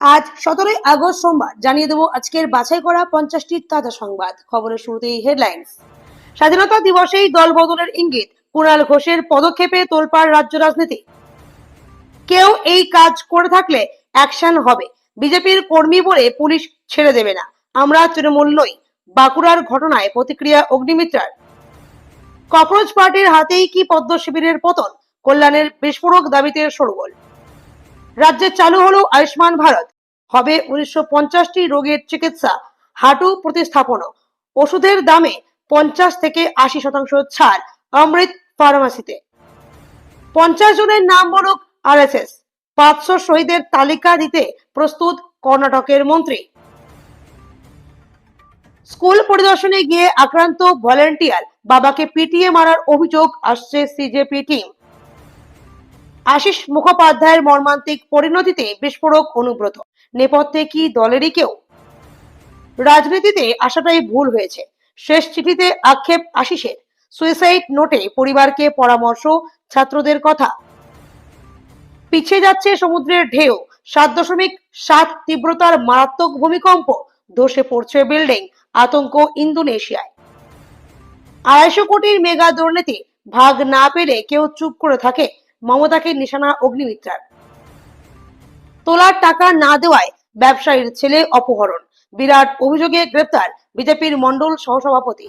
আজ 17ই আগস্ট সোমবার জানিয়ে দেব আজকের বাছাই করা 50টি তাজা সংবাদ। খবরের শুরুতেই হেডলাইন্স। স্বাধীনতা দিবসেই দল বদলের ইঙ্গিত, কুণাল ঘোষের পদক্ষেপে তোলপাড় রাজ্য রাজনীতি। কেউ এই কাজ করে থাকলে অ্যাকশন হবে, বিজেপির কর্মী বলে পুলিশ ছেড়ে দেবে না, আমরা তৃণমূল নই। বাঁকুড়ার ঘটনায় প্রতিক্রিয়া অগ্নিমিত্রার। ককরোচ পার্টির হাতেই কি পদ্ম শিবিরের পতন, কল্যাণের বিস্ফোরক দাবিতে শোরগোল। রাজ্যে চালু হলো আয়ুষ্মান ভারত, হবে 1950টি রোগের চিকিৎসা, হাঁটু প্রতিস্থাপন, ওষুধের দামে 50 থেকে 80% ছাড় অমৃত ফার্মাসিতে। 50 জনের নাম বলুক আরএসএস, 500 শহীদের তালিকা দিতে প্রস্তুত কর্ণাটকের মন্ত্রী। স্কুল পরিদর্শনে গিয়ে আক্রান্ত ভলেন্টিয়ার, বাবাকে পিটিয়ে মারার অভিযোগ আসছে সিজেপি টিম। আশিস মুখোপাধ্যায়ের মর্মান্তিক পরিণতিতে বিস্ফোরক অনুব্রত, নেপথ্যে কি দলেরই কেউ? রাজনীতিতে আসাটাই ভুল হয়েছে, শেষ চিঠিতে আক্ষেপ আশিসের। সুইসাইড নোটে পরিবারকে পরামর্শ, ছাত্রদের কথা। পিছিয়ে যাচ্ছে সমুদ্রের ঢেউ, 7.7 তীব্রতার মারাত্মক ভূমিকম্প, ধসে পড়ছে বিল্ডিং, আতঙ্ক ইন্দোনেশিয়ায়। 250 কোটির মেগা দুর্নীতি, ভাগ না পেলে কেউ চুপ করে থাকে, মমতাকে নিশানা অগ্নিমিত্রার। তোলার টাকা না দেওয়ায় ব্যবসায়ীর ছেলে অপহরণ, বিরাট অভিযোগে গ্রেপ্তার বিজেপির মন্ডল সহসভাপতি।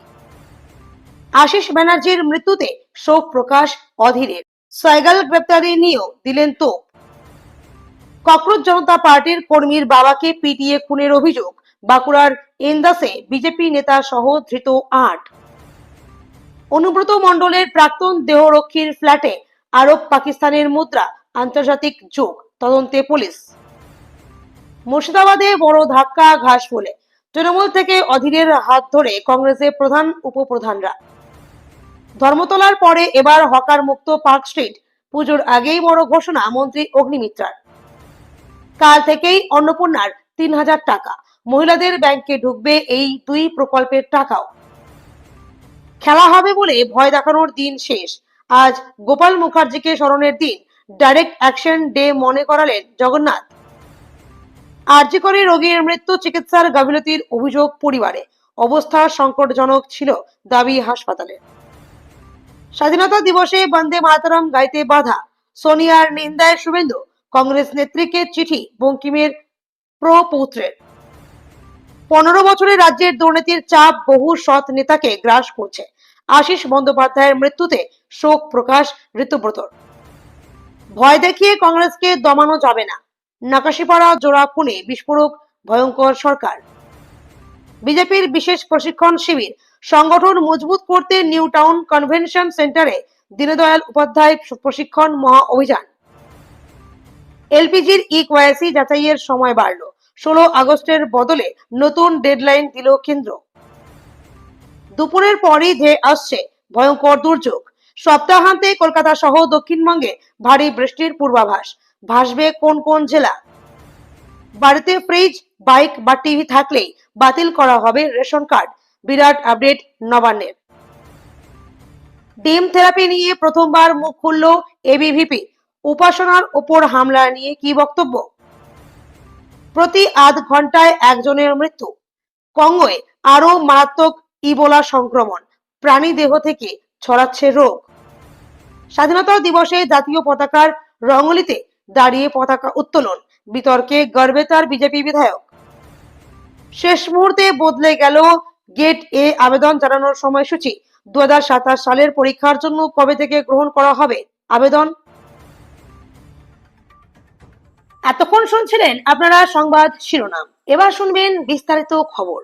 আশিস ব্যানার্জির মৃত্যুতে শোক প্রকাশ অধীরের, সাইগাল গ্রেপ্তারি নিয়েও দিলেন তোপ। ককরোচ জনতা পার্টির কর্মীর বাবাকে পিটিয়ে খুনের অভিযোগ, বাঁকুড়ার ইন্দাসে বিজেপি নেতা সহ ধৃত 8। অনুব্রত মণ্ডলের প্রাক্তন দেহরক্ষীর ফ্ল্যাটে আরব পাকিস্তানের মুদ্রা, আন্তর্জাতিক যোগ, তদন্তে পুলিশ। মুর্শিদাবাদে বড় ধাক্কা ঘাসফুলে, তৃণমূল থেকে অধীরের হাত ধরে কংগ্রেসের প্রধান উপপ্রধানরা। ধর্মতলার পরে এবার হকার মুক্ত পার্ক স্ট্রিট, পুজোর আগেই বড় ঘোষণা মন্ত্রী অগ্নিমিত্রার। কাল থেকেই অন্নপূর্ণার 3000 টাকা, মহিলাদের ব্যাংকে ঢুকবে এই 2 প্রকল্পের টাকাও। খেলা হবে বলে ভয় দেখানোর দিন শেষ, আজ গোপাল মুখার্জিকে স্মরণের দিন, ডাইরেক্ট অ্যাকশন ডে মনে করালেন জগন্নাথ। আরজি করে রোগীর মৃত্যু, চিকিৎসার গাফিলতির অভিযোগ পরিবারে, অবস্থা সংকটজনক ছিল দাবি হাসপাতালে। স্বাধীনতা দিবসে বন্দে মাতরম গাইতে বাধা, সোনিয়ার নিন্দায় শুভেন্দু, কংগ্রেস নেত্রীকে চিঠি বঙ্কিমের প্রপৌত্রের। 15 বছরে রাজ্যের দুর্নীতির চাপ বহু সৎ নেতাকে গ্রাস করছে, আশিস বন্দ্যোপাধ্যায়ের মৃত্যুতে শোক প্রকাশ ঋতুব্রতর। ভয় দেখিয়ে কংগ্রেসকে দমানো যাবে না, নাকাশিপাড়া জোড়া খুনে বিস্ফোরক ভয়ঙ্কর সরকার। বিজেপির বিশেষ প্রশিক্ষণ শিবির, সংগঠন মজবুত করতে নিউ টাউন কনভেনশন সেন্টারে দীনদয়াল উপাধ্যায় প্রশিক্ষণ মহা অভিযান। এলপিজির ইকোয়াইসি যাচাইয়ের সময় বাড়ল, 16 আগস্টের বদলে নতুন ডেডলাইন দিল কেন্দ্র। দুপুরের পরই ধেয়ে আসছে ভয়ঙ্কর দুর্যোগ, সপ্তাহান্তে কলকাতা সহ দক্ষিণবঙ্গে ভারী বৃষ্টির পূর্বাভাস। ভাসবে কোন কোন জেলা? বাড়িতে ফ্রিজ, বাইক বা টিভি থাকলেই বাতিল করা হবে রেশন কার্ড, বিরাট আপডেট নবান্নের। ডিম থেরাপি নিয়ে প্রথমবার মুখ খুলল এবিভিপি, উপাসনার ওপর হামলা নিয়ে কি বক্তব্য? প্রতি আধ ঘন্টায় একজনের মৃত্যু, কঙ্গোয় আরো মারাত্মক ইবোলা সংক্রমণ, প্রাণী দেহ থেকে ছড়াচ্ছে রোগ। স্বাধীনতা দিবসে জাতীয় পতাকার রঙলিতে দাঁড়িয়ে পতাকা উত্তোলন, বিতর্কে গর্বেতার বিজেপি বিধায়ক। শেষ মুহূর্তে বদলে গেল গেট এ আবেদন জানানোর সময়সূচি, 2027 সালের পরীক্ষার জন্য কবে থেকে গ্রহণ করা হবে আবেদন? এতক্ষণ শুনছিলেন আপনারা সংবাদ শিরোনাম, এবার শুনবেন বিস্তারিত খবর।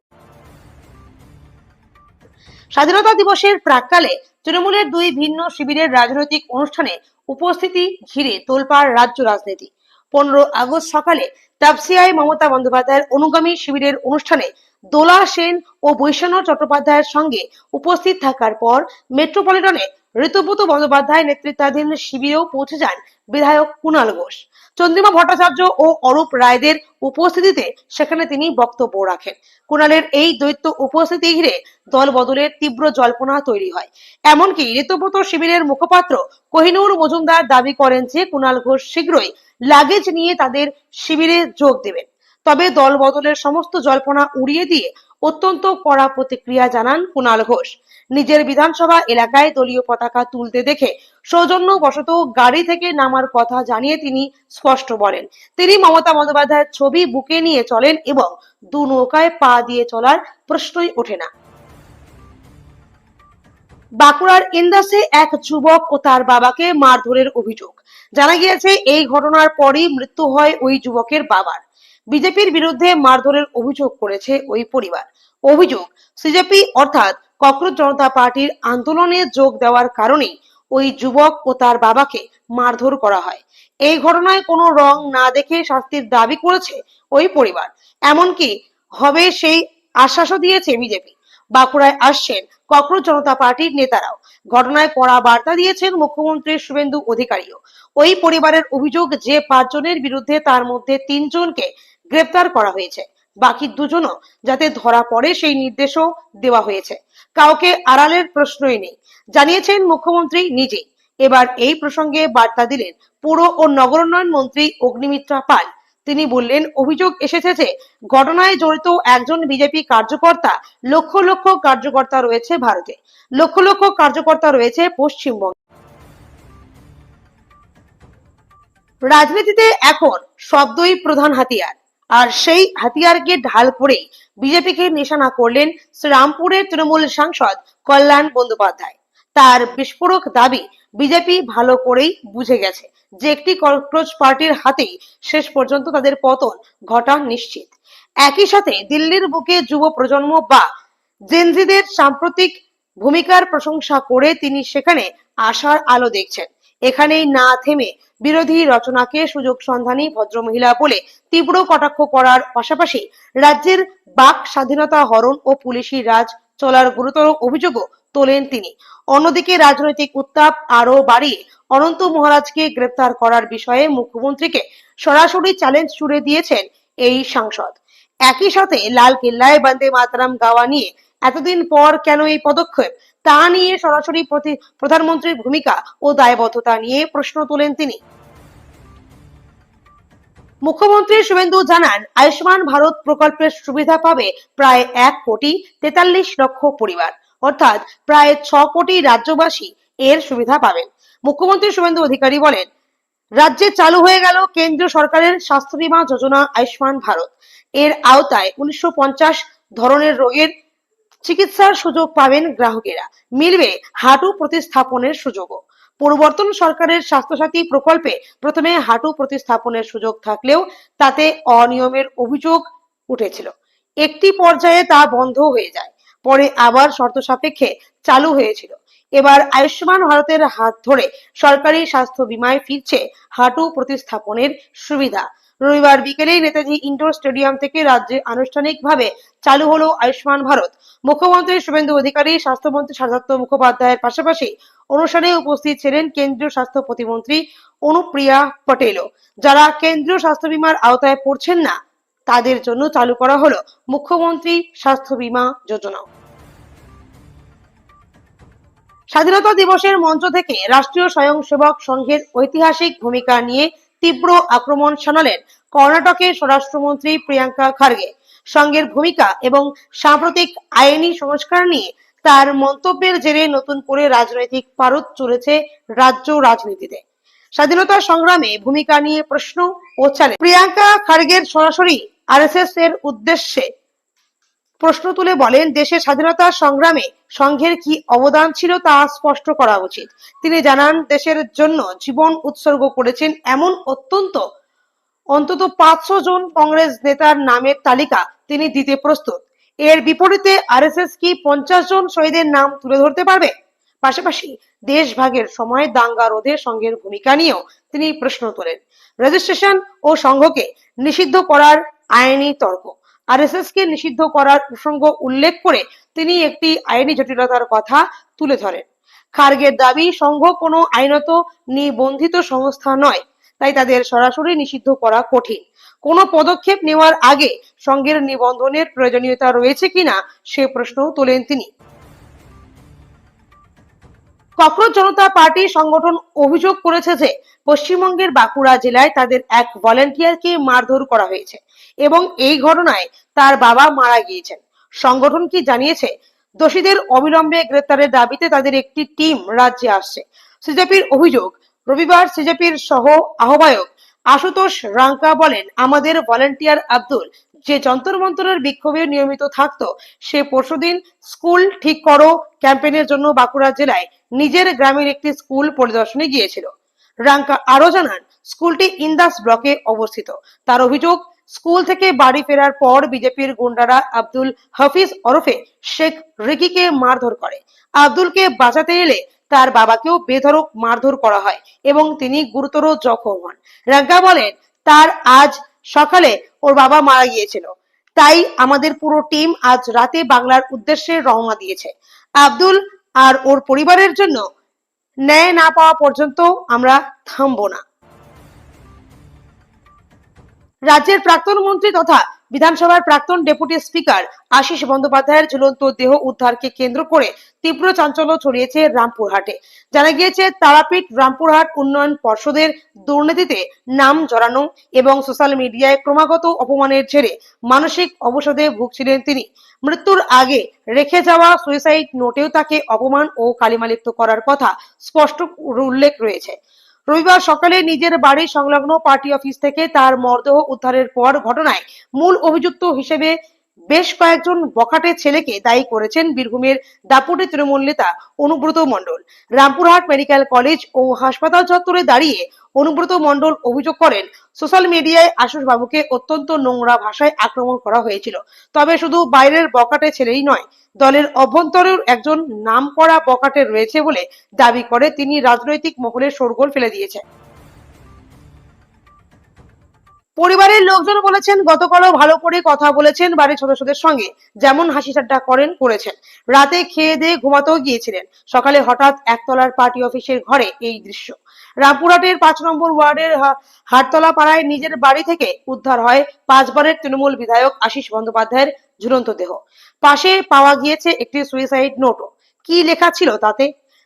স্বাধীনতা দিবসের প্রাক্কালে তৃণমূলের 2 ভিন্ন শিবিরের রাজনৈতিক অনুষ্ঠানে উপস্থিতি ঘিরে তোলপাড় রাজ্য রাজনীতি। 15 আগস্ট সকালে তাপসিয়ায় মমতা বন্দ্যোপাধ্যায়ের অনুগামী শিবিরের অনুষ্ঠানে দোলা সেন ও বৈষ্ণব চট্টোপাধ্যায়ের সঙ্গে উপস্থিত থাকার পর মেট্রোপলিটনে ঋতুব্রত বন্দ্যোপাধ্যায় নেতৃত্বাধীন শিবিরেও পৌঁছে যান বিধায়ক কুণাল ঘোষ। চন্দ্রিমা ভট্টাচার্য ও অরূপ রায়দের উপস্থিতিতে সেখানে তিনি বক্তব্য রাখেন। কুণালের এই দ্বৈত উপস্থিতি ঘিরে দল বদলের তীব্র জল্পনা তৈরি হয়। এমনকি ঋতুব্রত শিবিরের মুখপাত্র কোহিনুর মজুমদার দাবি করেন যে কুণাল ঘোষ শীঘ্রই লাগেজ নিয়ে তাদের শিবিরে যোগ দেবেন। তবে দল বদলের সমস্ত জল্পনা উড়িয়ে দিয়ে অত্যন্ত কড়া প্রতিক্রিয়া জানান কুণাল ঘোষ। নিজের বিধানসভা এলাকায় দলীয় পতাকা তুলতে দেখে সৌজন্যবশত গাড়ি থেকে নামার কথা জানিয়ে তিনি স্পষ্ট বলেন, তিনি মমতা বন্দ্যোপাধ্যায়ের ছবি বুকে নিয়ে চলেন এবং দু নৌকায় পা দিয়ে চলার প্রশ্নই ওঠে না। বাঁকুড়ার ইন্দাসে এক যুবক ও তার বাবাকে মারধরের অভিযোগ। জানা গিয়েছে এই ঘটনার পরই মৃত্যু হয় ওই যুবকের বাবার। বিজেপির বিরুদ্ধে মারধরের অভিযোগ করেছে ওই পরিবার। অভিযোগ, সিজেপি অর্থাৎ ককরোচ জনতা পার্টির আন্দোলনে যোগ দেওয়ার কারণেই ওই যুবক ও তার বাবাকে মারধর করা হয়। এই ঘটনায় কোনো রং না দেখে শাস্তির দাবি করেছে ওই পরিবার। এমনকি হবে সেই আশ্বাসও দিয়েছে বিজেপি। বাঁকুড়ায় আসছেন ককরোচ জনতা পার্টির নেতারাও। ঘটনায় কড়া বার্তা দিয়েছেন মুখ্যমন্ত্রী শুভেন্দু অধিকারীও। ওই পরিবারের অভিযোগ যে 5 জনের বিরুদ্ধে তার মধ্যে 3 জনকে গ্রেপ্তার করা হয়েছে, বাকি 2 জনও যাতে ধরা পড়ে সেই নির্দেশও দেওয়া হয়েছে। কাউকে আড়ালের প্রশ্নই নেই, জানিয়েছেন মুখ্যমন্ত্রী নিজেই। এবার এই প্রসঙ্গে বার্তা দিলেন পুর ও নগরোন্নয়ন মন্ত্রী অগ্নিমিত্রা পাল। তিনি বললেন, অভিযোগ এসেছে যে ঘটনায় জড়িত একজন বিজেপি কার্যকর্তা, লক্ষ লক্ষ কার্যকর্তা রয়েছে ভারতে, লক্ষ লক্ষ কার্যকর্তা রয়েছে পশ্চিমবঙ্গে। রাজনীতিতে এখন শব্দই প্রধান হাতিয়ার, আর সেই হাতিয়ারকে ঢাল করেই বিজেপিকে নিশানা করলেন শ্রীরামপুরের তৃণমূল সাংসদ কল্যাণ বন্দ্যোপাধ্যায়। তার বিস্ফোরক দাবি, বিজেপি ভালো করেই বুঝে গেছে যে একটি ককরোচ পার্টির হাতেই শেষ পর্যন্ত তাদের পতন ঘটা নিশ্চিত। একই সাথে দিল্লির বুকে যুব প্রজন্ম বা জেনজিদের সাম্প্রতিক ভূমিকার প্রশংসা করে তিনি সেখানে আশার আলো দেখছেন। এখানেই না থেমে বিরোধী রচনাকে সুযোগ সন্ধানী ভদ্রমহিলা বলে তীব্র কটাক্ষ করার পাশাপাশি রাজ্যের বাক স্বাধীনতা হরণ ও পুলিশি রাজ চলার গুরুতর অভিযোগও তোলেন তিনি। অন্যদিকে রাজনৈতিক উত্তাপ আরো বাড়িয়ে অনন্ত মহারাজকে গ্রেপ্তার করার বিষয়ে মুখ্যমন্ত্রীকে সরাসরি চ্যালেঞ্জ ছুড়ে দিয়েছেন এই সাংসদ। একই সাথে লাল কেল্লায় বন্দে মাতরম গাওয়া নিয়ে এতদিন পর কেন এই পদক্ষেপ তা নিয়ে সরাসরি প্রধানমন্ত্রীর ভূমিকা ও দায়বদ্ধতা নিয়ে প্রশ্ন তোলেন তিনি। মুখ্যমন্ত্রী শুভেন্দু জানান, আয়ুষ্মান ভারত প্রকল্পের সুবিধা পাবে প্রায় 1,43,00,000 পরিবার, অর্থাৎ প্রায় 6 কোটি রাজ্যবাসী এর সুবিধা পাবেন। মুখ্যমন্ত্রী শুভেন্দু অধিকারী বলেন, রাজ্যে চালু হয়ে গেল কেন্দ্রীয় সরকারের স্বাস্থ্য বীমা যোজনা আয়ুষ্মান ভারত। এর আওতায় 1950 ধরনের রোগের চিকিৎসার সুযোগ পাবেন গ্রাহকেরা। মিলবে হাঁটু প্রতিস্থাপনের সুযোগও। পূর্ববর্তন সরকারের স্বাস্থ্যসাথী প্রকল্পে প্রথমে হাঁটু প্রতিস্থাপনের সুযোগ থাকলেও তাতে অনিয়মের অভিযোগ উঠেছিল। একটি পর্যায়ে তা বন্ধ হয়ে যায়, পরে আবার শর্ত সাপেক্ষে চালু হয়েছিল। এবার আয়ুষ্মান ভারতের হাত ধরে সরকারি স্বাস্থ্য বীমায় ফিরছে হাঁটু প্রতিস্থাপনের সুবিধা। রবিবার বিকেলে নেতাজি ইন্ডোর স্টেডিয়াম থেকে রাজ্যে আনুষ্ঠানিকভাবে চালু হলো আয়ুষ্মান ভারত। মুখ্যমন্ত্রী শুভেন্দু অধিকারী, স্বাস্থ্যমন্ত্রী সারদত্ত মুখোপাধ্যায়ের পাশাপাশি অনুষ্ঠানে উপস্থিত ছিলেন কেন্দ্রীয় স্বাস্থ্য প্রতিমন্ত্রী অনুপ্রিয়া পটেলও। যারা কেন্দ্রীয় স্বাস্থ্য বীমার আওতায় পড়ছেন না, তাদের জন্য চালু করা হলো মুখ্যমন্ত্রী স্বাস্থ্য বীমা যোজনা। স্বাধীনতা দিবসের মঞ্চ থেকে রাষ্ট্রীয় স্বয়ংসেবক সংঘের ঐতিহাসিক ভূমিকা নিয়ে তীব্র আক্রমণ শানালেন কর্ণাটকের স্বরাষ্ট্রমন্ত্রী প্রিয়াঙ্কা খার্গে। সংঘের ভূমিকা এবং সাম্প্রতিক আইনি সংস্কার নিয়ে তার মন্তব্যের জেরে নতুন করে রাজনৈতিক পারদ চলেছে রাজ্য রাজনীতিতে। স্বাধীনতা সংগ্রামে ভূমিকা নিয়ে প্রশ্ন ও চ্যালেঞ্জ। প্রিয়াঙ্কা খার্গের সরাসরি আরএসএস এর উদ্দেশ্যে প্রশ্ন তুলে বলেন, দেশের স্বাধীনতা সংগ্রামে সংঘের কি অবদান ছিল তা স্পষ্ট করা উচিত। তিনি জানান, দেশের জন্য জীবন উৎসর্গ করেছেন এমন অন্তত 500 জন কংগ্রেস নেতার নামের তালিকা তিনি দিতে প্রস্তুত। এর বিপরীতে আরএসএস কি 50 জন শহীদের নাম তুলে ধরতে পারবে? পাশাপাশি দেশভাগের সময় দাঙ্গা রোধে সংঘের ভূমিকা নিয়েও তিনি প্রশ্ন তোলেন। রেজিস্ট্রেশন ও সংঘকে নিষিদ্ধ করার আইনি তর্ক। আরএসএস কে নিষিদ্ধ করার প্রসঙ্গ উল্লেখ করে তিনি একটি আইনি জটিলতার কথা তুলে ধরেন। খার্গের দাবি, সংঘ কোনো আইনত নিবন্ধিত সংস্থা নয়, তাই তাদের সরাসরি নিষিদ্ধ করা কঠিন। কোনো পদক্ষেপ নেওয়ার আগে সংঘের নিবন্ধনের প্রয়োজনীয়তা রয়েছে কিনা সে প্রশ্নও তোলেন তিনি। ককরোচ জনতা পার্টি সংগঠন অভিযোগ করেছে যে পশ্চিমবঙ্গের বাঁকুড়া জেলায় তাদের এক ভলান্টিয়ারকে মারধর করা হয়েছে। এবং এই ঘটনায় তার বাবা মারা গিয়েছেন। সংগঠন কি জানিয়েছে, দোষীদের অবিলম্বে গ্রেপ্তারের দাবিতে তাদের একটি টিম রাজ্যে আসছে। সিজেপির অভিযোগ, রবিবার সিজেপির সহ আহ্বায়ক আশুতোষ রাঙ্কা বলেন, আমাদের ভলান্টিয়ার আব্দুল, যে যন্তর মন্তরের বিক্ষোভে নিয়মিত থাকতো, সে পরশুদিন স্কুল ঠিক করো ক্যাম্পেইনের জন্য বাঁকুড়া জেলায় নিজের গ্রামের একটি স্কুল পরিদর্শনে গিয়েছিল। রাঙ্কা আরো জানান, স্কুলটি ইন্দাস ব্লকে অবস্থিত। তার অভিযোগ, স্কুল থেকে বাড়ি ফেরার পর বিজেপির গুন্ডারা আব্দুল হাফিজ ওরফে শেখ রিকিকে মারধর করে। আব্দুলকে বাঁচাতে এলে তার বাবাকেও বেধড়ক মারধর করা হয় এবং তিনি গুরুতর জখম হন। রাঙ্কা বলেন, তার আজ সকালে ওর বাবা মারা গিয়েছিল, তাই আমাদের পুরো টিম আজ রাতে বাংলার উদ্দেশ্যে রওনা দিয়েছে। আব্দুল আর ওর পরিবারের জন্য ন্যায় না পাওয়া পর্যন্ত আমরা থামবো না। রাজ্যের প্রাক্তন মন্ত্রী তথা বিধানসভার প্রাক্তন ডেপুটি স্পিকার আশিস বন্দ্যোপাধ্যায়ের ঝুলন্ত দেহ উদ্ধারকে কেন্দ্র করে তীব্র চাঞ্চল্য ছড়িয়েছে রামপুরহাটে। জানা গিয়েছে, তারাপীঠ রামপুরহাট উন্নয়ন পর্ষদের দুর্নীতিতে নাম জড়ানো এবং সোশ্যাল মিডিয়ায় ক্রমাগত অপমানের জেরে মানসিক অবসাদে ভুগছিলেন তিনি। মৃত্যুর আগে রেখে যাওয়া সুইসাইড নোটেও তাকে অপমান ও কালিমালিপ্ত করার কথা স্পষ্ট উল্লেখ রয়েছে। রবিবার সকালে নিজের বাড়ি সংলগ্ন পার্টি অফিস থেকে তার মরদেহ উদ্ধারের পর ঘটনায় মূল অভিযুক্ত হিসেবে বেশ কয়েকজন বখাটে ছেলেকে দায়ী করেছেন বীরভূমের দাপুটে তৃণমূল নেতা অনুব্রত মণ্ডল। রামপুরহাট মেডিকেল কলেজ ও হাসপাতাল চত্বরে দাঁড়িয়ে অনুব্রত মণ্ডল অভিযোগ করেন, সোশ্যাল মিডিয়ায় আশুষ বাবুকে অত্যন্ত নোংরা ভাষায় আক্রমণ করা হয়েছিল। তবে শুধু বাইরের বখাটে ছেলেই নয়, দলের অভ্যন্তরেও একজন নামকরা বখাটে রয়েছে বলে দাবি করে তিনি রাজনৈতিক মহলে শোরগোল ফেলে দিয়েছে। পরিবারের লোকজন বলেছেন, গতকালও ভালো করে কথা বলেছেন বাড়ির সদস্যদের সঙ্গে, যেমন হাসি ঠাট্টা করেছেন। রাতে খেয়ে দিয়ে ঘুমাতেও গিয়েছিলেন। সকালে হঠাৎ একতলার পার্টি অফিসের ঘরে এই দৃশ্য। রামপুরহাটের 5 নম্বর ওয়ার্ডের হাটতলা পাড়ায় নিজের বাড়ি থেকে উদ্ধার হয় 5 বারের তৃণমূল বিধায়ক আশিস বন্দ্যোপাধ্যায়ের ঝুলন্ত দেহ। পাশে পাওয়া গিয়েছে একটি সুইসাইড নোটও। কি লেখা ছিল তাতে?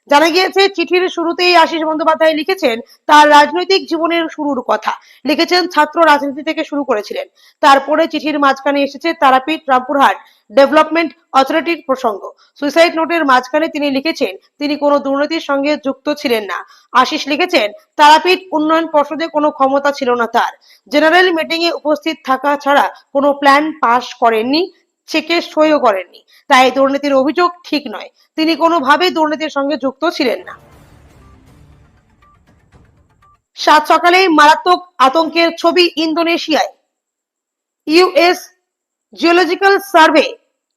জানা গিয়েছে, চিঠির শুরুতেই আশিস বন্দ্যোপাধ্যায় লিখেছেন তার রাজনৈতিক জীবনের শুরুর কথা। লিখেছেন ছাত্র রাজনীতি থেকে শুরু করেছিলেন। তারপরে চিঠির মাঝখানে এসেছে তারাপীঠ রামপুরহাট ডেভেলপমেন্ট অথরিটির প্রসঙ্গ। সুইসাইড নোটের মাঝখানে তিনি লিখেছেন তিনি কোনো দুর্নীতির সঙ্গে যুক্ত ছিলেন না। আশিস লিখেছেন, তারাপীঠ উন্নয়ন পর্ষদে কোনো ক্ষমতা ছিল না তার। জেনারেল মিটিং এ উপস্থিত থাকা ছাড়া কোনো প্ল্যান পাস করেননি, চেকে সইও করেননি। তাই দুর্নীতির অভিযোগ ঠিক নয়। তিনি কোনোভাবেই দুর্নীতির সঙ্গে যুক্ত ছিলেন না। সাত সকালেই মারাত্মক আতঙ্কের ছবি ইন্দোনেশিয়ায়। ইউএস জিওলজিক্যাল সার্ভে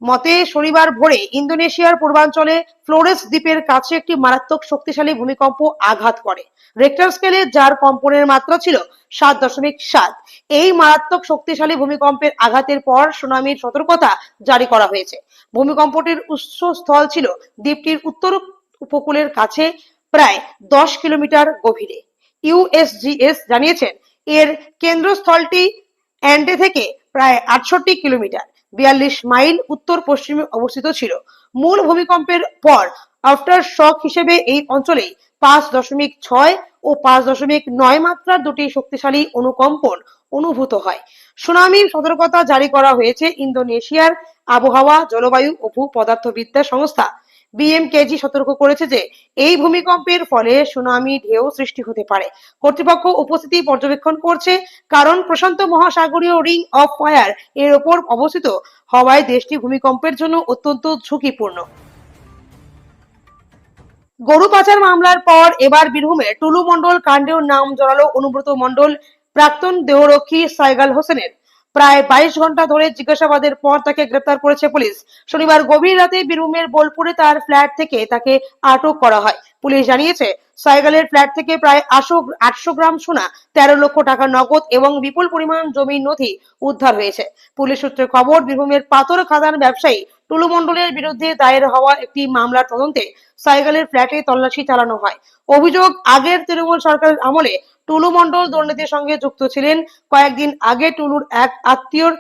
মতে শনিবার ভোরে ইন্দোনেশিয়ার পূর্বাঞ্চলে ফ্লোরেস দ্বীপের কাছে একটি মারাত্মক শক্তিশালী ভূমিকম্প আঘাত করে। রেক্টার স্কেলে যার কম্পনের মাত্রা ছিল 7.7। এই মারাত্মক শক্তিশালী ভূমিকম্পের আঘাতের পর সুনামির সতর্কতা জারি করা হয়েছে। ভূমিকম্পটির উৎসস্থল ছিল দ্বীপটির উত্তর উপকূলের কাছে প্রায় 10 কিলোমিটার গভীরে। ইউএসজিএস জানিয়েছেন, এর কেন্দ্রস্থলটি অ্যান্ডে থেকে প্রায় 68 কিলোমিটার 42 মাইল উত্তর পশ্চিমে অবস্থিত ছিল। মূল ভূমিকম্পের পর আফটার শক হিসেবে এই অঞ্চলেই 5.6 ও 5.9 মাত্রার দুটি শক্তিশালী অনুকম্পন অনুভূত হয়। সুনামির সতর্কতা জারি করা হয়েছে। ইন্দোনেশিয়ার আবহাওয়া, জলবায়ু ও ভূপদার্থবিদ্যা সংস্থা বিএমকেজি সতর্ক করেছে যে এই ভূমিকম্পের ফলে সুনামি ঢেউ সৃষ্টি হতে পারে। কর্তৃপক্ষ উপস্থিতি পর্যবেক্ষণ করছে, কারণ প্রশান্ত মহাসাগরীয় রিং অফ ফায়ার এর ওপর অবস্থিত হওয়ায় দেশটি ভূমিকম্পের জন্য অত্যন্ত ঝুঁকিপূর্ণ। গরু পাচার মামলার পর এবার বীরভূমে টুলু মণ্ডল কাণ্ডেও নাম জড়ালো অনুব্রত মণ্ডল। প্রাক্তন দেহরক্ষী সাইগাল হোসেনের প্রায় 22 ঘন্টা ধরে জিজ্ঞাসাবাদের পর তাকে গ্রেপ্তার করেছে পুলিশ। শনিবার গভীর রাতে বীরভূমের বোলপুরে তার ফ্ল্যাট থেকে তাকে আটক করা হয়। পুলিশ জানিয়েছে, সাইগালের ফ্ল্যাট থেকে প্রায় 800 গ্রাম সোনা, 13 লক্ষ টাকা নগদ এবং বিপুল পরিমাণ জমির নথি উদ্ধার হয়েছে। পুলিশ সূত্রে খবর, বীরভূমের পাথর খাদান ব্যবসায়ী টুলু মণ্ডলের বিরুদ্ধে দায়ের হওয়া একটি মামলার তদন্তে সাইগালের ফ্ল্যাটে তল্লাশি চালানো হয়। অভিযোগ, আগের তৃণমূল সরকারের আমলে টুলু মণ্ডল দুর্নীতির সঙ্গে যুক্ত ছিলেন। কয়েকদিন আগে টুলুর এক আত্মীয়র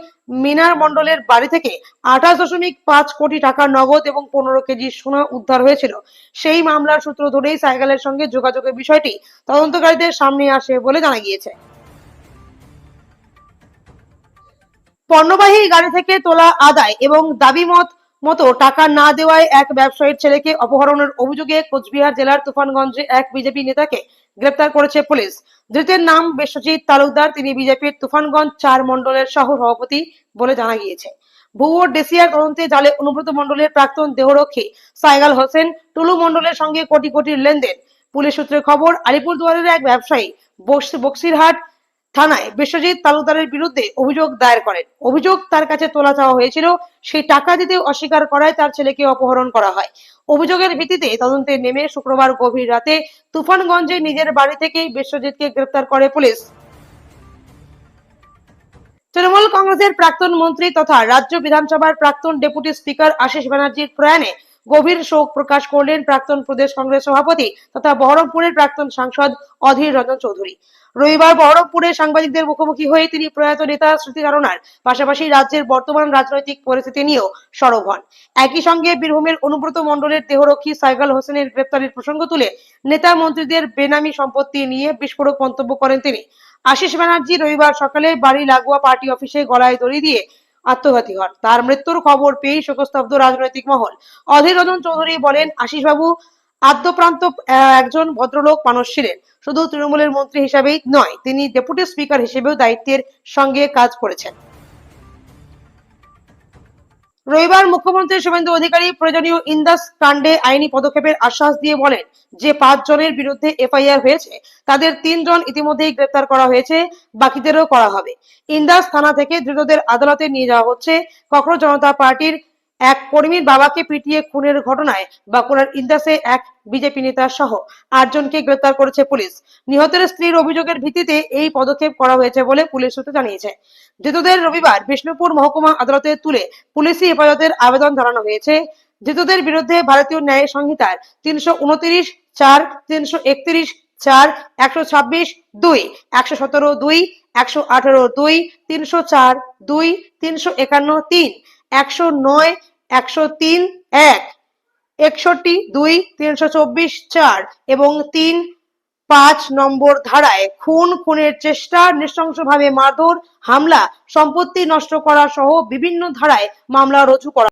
মিনার মণ্ডলের বাড়ি থেকে 28.5 কোটি টাকা নগদ এবং 15 কেজি সোনা উদ্ধার হয়েছিল। সেই মামলার সূত্র ধরেই সাইগালের সঙ্গে যোগাযোগের বিষয়টি তদন্তকারীদের সামনে আসে বলে জানা গিয়েছে। পণ্যবাহী গাড়ি থেকে তোলা আদায় এবং দাবি মতো টাকা না দেওয়ায় এক ব্যবসায়ীর ছেলেকে অপহরণের অভিযোগে কোচবিহার জেলার তুফানগঞ্জে এক বিজেপি নেতাকে গ্রেপ্তার করেছে পুলিশ। ধৃতের নাম বিশ্বজিৎ তালুকদার। তিনি বিজেপির তুফানগঞ্জ 4 মণ্ডলের সহ সভাপতি বলে জানা গিয়েছে। ভুয়ো ডেসিয়ার তদন্তে জালে অনুব্রত মণ্ডলের প্রাক্তন দেহরক্ষী সাইগাল হোসেন টুলু মণ্ডলের সঙ্গে কোটি কোটির লেনদেন। পুলিশ সূত্রে খবর, আলিপুরদুয়ারের এক ব্যবসায়ী বক্সিরহাট থানায় বিশ্বজিৎ তালুকদারের বিরুদ্ধে অভিযোগ দায়ের করেন। অভিযোগ, তার কাছে তোলা চাওয়া হয়েছিল, সেই টাকা দিতে অস্বীকার করায় তার ছেলেকে অপহরণ করা হয়। অভিযোগের ভিত্তিতে তদন্তে নেমে শুক্রবার গভীর রাতে তুফানগঞ্জে নিজের বাড়ি থেকেই বিশ্বজিৎকে গ্রেপ্তার করে পুলিশ। তৃণমূল কংগ্রেসের প্রাক্তন মন্ত্রী তথা রাজ্য বিধানসভার প্রাক্তন ডেপুটি স্পিকার আশিস ব্যানার্জির প্রয়াণে গভীর শোক প্রকাশ করলেন প্রাক্তন প্রদেশ কংগ্রেস সভাপতি তথা বহরমপুরের প্রাক্তন সাংসদ অধীর রঞ্জন চৌধুরী। রবিবার বহরমপুরে সাংবাদিকদের মুখোমুখি হয়ে তিনি প্রয়াত নেতার স্মৃতিচারণার পাশাপাশি রাজ্যের বর্তমান রাজনৈতিক পরিস্থিতি নিয়েও সরব হন। একই সঙ্গে বীরভূমের অনুব্রত মণ্ডলের দেহরক্ষী সাইগাল হোসেনের গ্রেপ্তারের প্রসঙ্গ তুলে নেতা মন্ত্রীদের বেনামি সম্পত্তি নিয়ে বিস্ফোরক মন্তব্য করেন তিনি। আশিস ব্যানার্জি রবিবার সকালে বাড়ি লাগোয়া পার্টি অফিসে গলায় দড়ি দিয়ে আত্মঘাতী হন। তার মৃত্যুর খবর পেয়ে শোকস্তব্ধ রাজনৈতিক মহল। অধীর রঞ্জন চৌধুরী বলেন, আশিসবাবু আদ্যপ্রান্ত একজন ভদ্রলোক মানুষ ছিলেন। শুধু তৃণমূলের মন্ত্রী হিসাবেই নয়, তিনি ডেপুটি স্পিকার হিসেবেও দায়িত্বের সঙ্গে কাজ করেছেন। রবিবার মুখ্যমন্ত্রী শুভেন্দু অধিকারী প্রয়োজনীয় ইন্দাস কাণ্ডে আইনি পদক্ষেপের আশ্বাস দিয়ে বলেন যে 5 জনের বিরুদ্ধে এফআইআর হয়েছে তাদের 3 জন ইতিমধ্যেই গ্রেপ্তার করা হয়েছে, বাকিদেরও করা হবে। ইন্দাস থানা থেকে ধৃতদের আদালতে নিয়ে যাওয়া হচ্ছে। কখনো জনতা পার্টির এক কর্মীর বাবাকে পিটিয়ে খুনের ঘটনায় বাঁকুড়ার ইন্দাসে এক বিজেপি নেতা সহ 8 জনকে গ্রেপ্তার করেছে পুলিশ। নিহতের স্ত্রীর অভিযোগের ভিত্তিতে এই পদক্ষেপ করা হয়েছে বলে পুলিশ সূত্র জানিয়েছে। ধৃতদের রবিবার বিষ্ণুপুর মহকুমা আদালতে তুলে পুলিশি হেফাজতের আবেদন জানানো হয়েছে। ধৃতদের বিরুদ্ধে ভারতীয় ন্যায় সংহিতার 329(4), 331(4), 126(2), 117(2), 118(2), 304(2), 351(3), 109, 103(1), 61(2), 324(4) এবং 3(5) নম্বর ধারায় খুনের চেষ্টা, নৃশংসভাবে মারধর, হামলা, সম্পত্তি নষ্ট করা সহ বিভিন্ন ধারায় মামলা রুজু করা